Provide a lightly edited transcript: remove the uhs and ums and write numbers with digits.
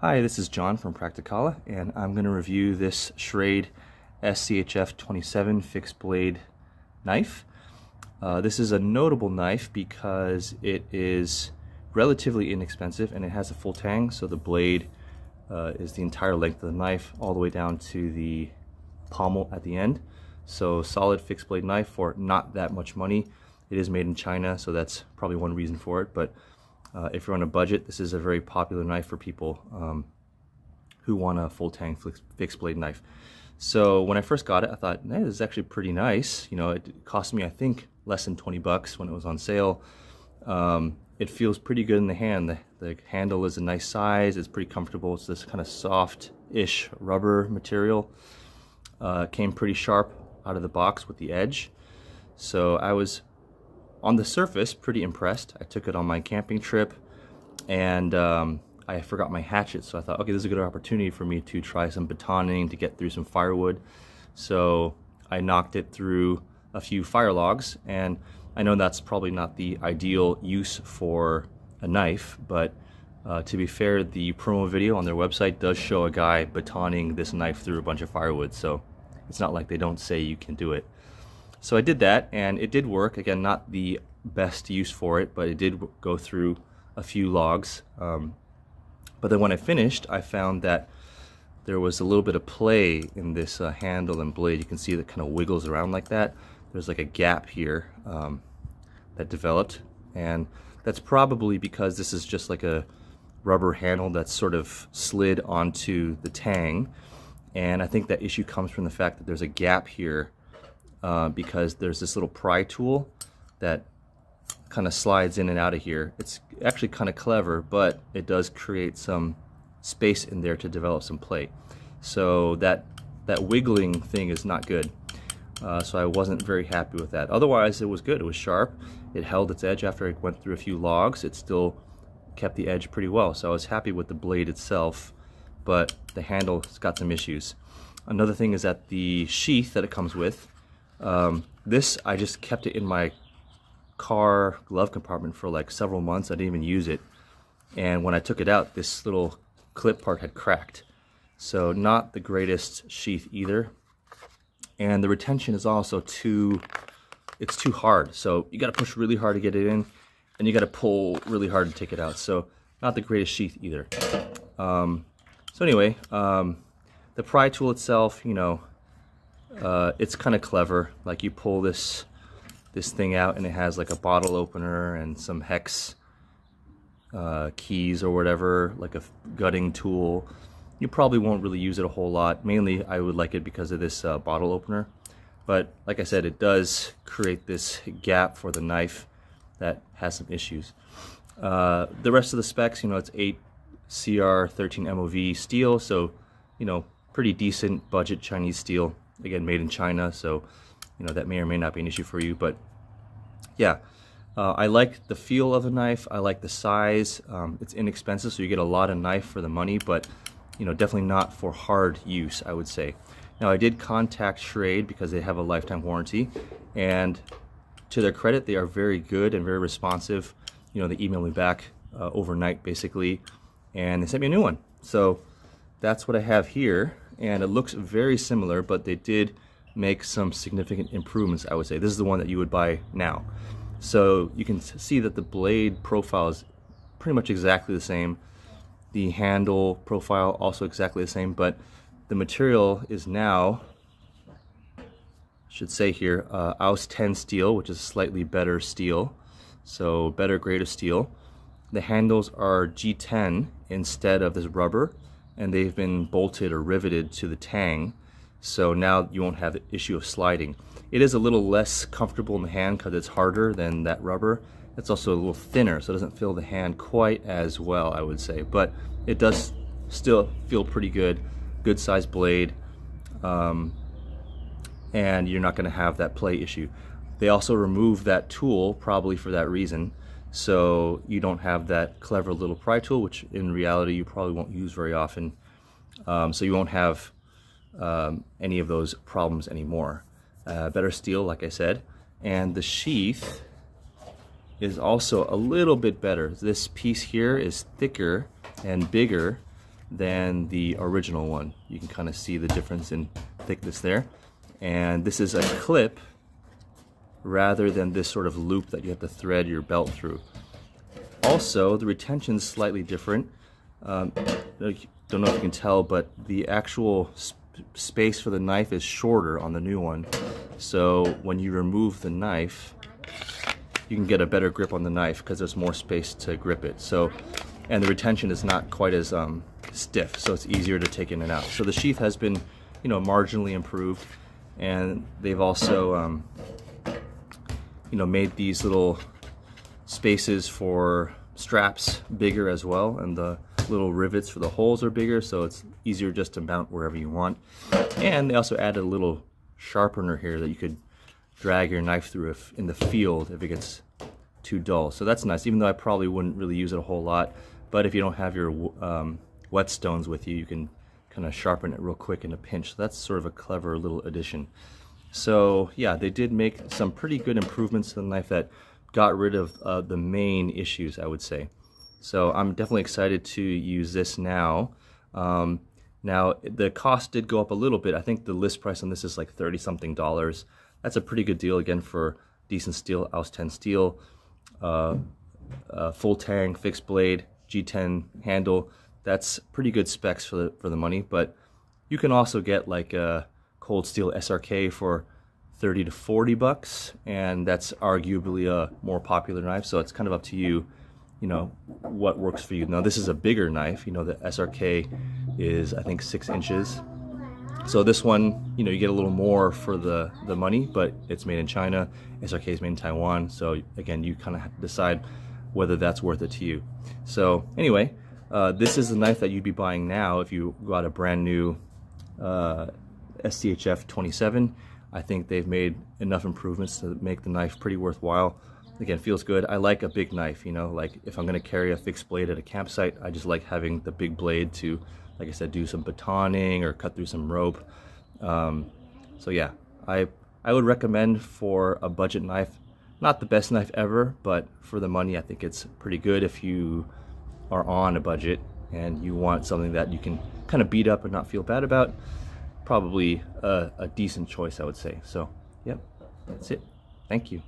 Hi, this is John from Practicala, and I'm going to review this Schrade SCHF27 fixed blade knife. This is a notable knife because it is relatively inexpensive and it has a full tang, so the blade is the entire length of the knife all the way down to the pommel at the end. So solid fixed blade knife for not that much money. It is made in China, so that's probably one reason for it, but if you're on a budget, this is a very popular knife for people who want a full tang fixed blade knife. So when I first got it, I thought, hey, this is actually pretty nice. You know, it cost me, I think, less than 20 bucks when it was on sale. It feels pretty good in the hand. The handle is a nice size. It's pretty comfortable. It's this kind of soft-ish rubber material. Came pretty sharp out of the box with the edge. So I was, on the surface, pretty impressed. I took it on my camping trip, and I forgot my hatchet, so I thought, okay, this is a good opportunity for me to try some batoning to get through some firewood. So I knocked it through a few fire logs, and I know that's probably not the ideal use for a knife, but to be fair, the promo video on their website does show a guy batoning this knife through a bunch of firewood, so it's not like they don't say you can do it. So I did that, and it did work. Again, not the best use for it, but it did go through a few logs. But then when I finished, I found that there was a little bit of play in this handle and blade. You can see that kind of wiggles around like that. There's like a gap here that developed, and that's probably because this is just like a rubber handle that's sort of slid onto the tang. And I think that issue comes from the fact that there's a gap here because there's this little pry tool that kind of slides in and out of here. It's actually kind of clever, but it does create some space in there to develop some play. So that wiggling thing is not good. So I wasn't very happy with that. Otherwise, it was good. It was sharp. It held its edge after I went through a few logs. It still kept the edge pretty well. So I was happy with the blade itself, but the handle's got some issues. Another thing is that the sheath that it comes with, this, I just kept it in my car glove compartment for like several months. I didn't even use it, and when I took it out, this little clip part had cracked. So not the greatest sheath either, and the retention is also too hard. So you got to push really hard to get it in, and you got to pull really hard to take it out. So not the greatest sheath either. So anyway, the pry tool itself, you know, it's kind of clever. Like you pull this thing out, and it has like a bottle opener and some hex keys or whatever, like a gutting tool. You probably won't really use it a whole lot. Mainly I would like it because of this bottle opener, but like I said, it does create this gap for the knife that has some issues. The rest of the specs, you know, it's 8 CR 13 MOV steel, so you know, pretty decent budget Chinese steel, again made in China, so you know, that may or may not be an issue for you. But yeah, I like the feel of the knife. I like the size. It's inexpensive, so you get a lot of knife for the money, but you know, definitely not for hard use, I would say. Now, I did contact Schrade because they have a lifetime warranty, and to their credit, they are very good and very responsive. You know, they emailed me back overnight, basically, and they sent me a new one. So that's what I have here, and it looks very similar, but they did make some significant improvements, I would say. This is the one that you would buy now. So you can see that the blade profile is pretty much exactly the same. The handle profile also exactly the same, but the material is now, I should say here, AUS 10 steel, which is slightly better steel, so better grade of steel. The handles are G10 instead of this rubber, and they've been bolted or riveted to the tang. So now you won't have the issue of sliding. It is a little less comfortable in the hand because it's harder than that rubber. It's also a little thinner, so it doesn't feel the hand quite as well, I would say. But it does still feel pretty good. Good sized blade. And you're not going to have that play issue. They also removed that tool probably for that reason. So you don't have that clever little pry tool, which in reality you probably won't use very often. So you won't have any of those problems anymore. Better steel, like I said, and the sheath is also a little bit better. This piece here is thicker and bigger than the original one. You can kind of see the difference in thickness there. And this is a clip rather than this sort of loop that you have to thread your belt through. Also, the retention is slightly different. Don't know if you can tell, but the actual space for the knife is shorter on the new one. So when you remove the knife, you can get a better grip on the knife because there's more space to grip it. So, and the retention is not quite as stiff, so it's easier to take in and out. So the sheath has been, you know, marginally improved, and they've also, you know, made these little spaces for straps bigger as well, and the little rivets for the holes are bigger, so it's easier just to mount wherever you want. And they also added a little sharpener here that you could drag your knife through if in the field if it gets too dull. So that's nice, even though I probably wouldn't really use it a whole lot. But if you don't have your whetstones with you, you can kind of sharpen it real quick in a pinch. So that's sort of a clever little addition. So yeah, they did make some pretty good improvements to the knife that got rid of the main issues, I would say. So I'm definitely excited to use this now. Now the cost did go up a little bit. I think the list price on this is like $30-something. That's a pretty good deal again for decent steel, AUS 10 steel, full tang, fixed blade, G10 handle. That's pretty good specs for the money. But you can also get like a cold steel SRK for $30 to $40, and that's arguably a more popular knife. So it's kind of up to you, you know, what works for you. Now this is a bigger knife. You know, the SRK is I think 6 inches. So this one, you know, you get a little more for the money, but it's made in China. SRK is made in Taiwan. So again, you kind of have to decide whether that's worth it to you. So anyway, this is the knife that you'd be buying now if you got a brand new SCHF27. I think they've made enough improvements to make the knife pretty worthwhile. Again, feels good. I like a big knife, you know, like if I'm going to carry a fixed blade at a campsite, I just like having the big blade to, like I said, do some batoning or cut through some rope. So yeah, I would recommend for a budget knife. Not the best knife ever, but for the money, I think it's pretty good if you are on a budget and you want something that you can kind of beat up and not feel bad about. Probably a decent choice, I would say. So, yep, that's it. Thank you.